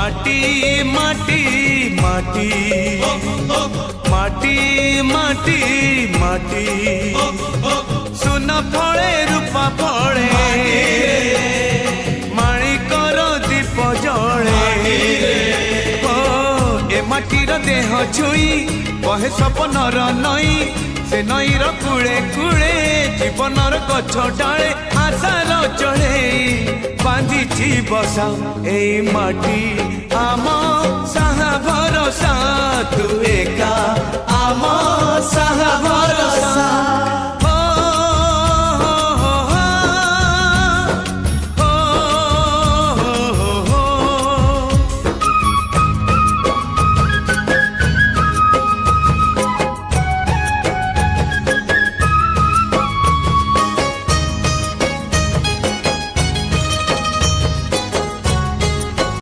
माटी माटी माटी माटी माटी माटी सुन फले रूपा फले माणिकर दीप जले ए माटीर देह छुई कहे सपनर नई से नईर कूले कूले जीवनर गछ डाले आशार चढ़े बांधी बसा ए माटी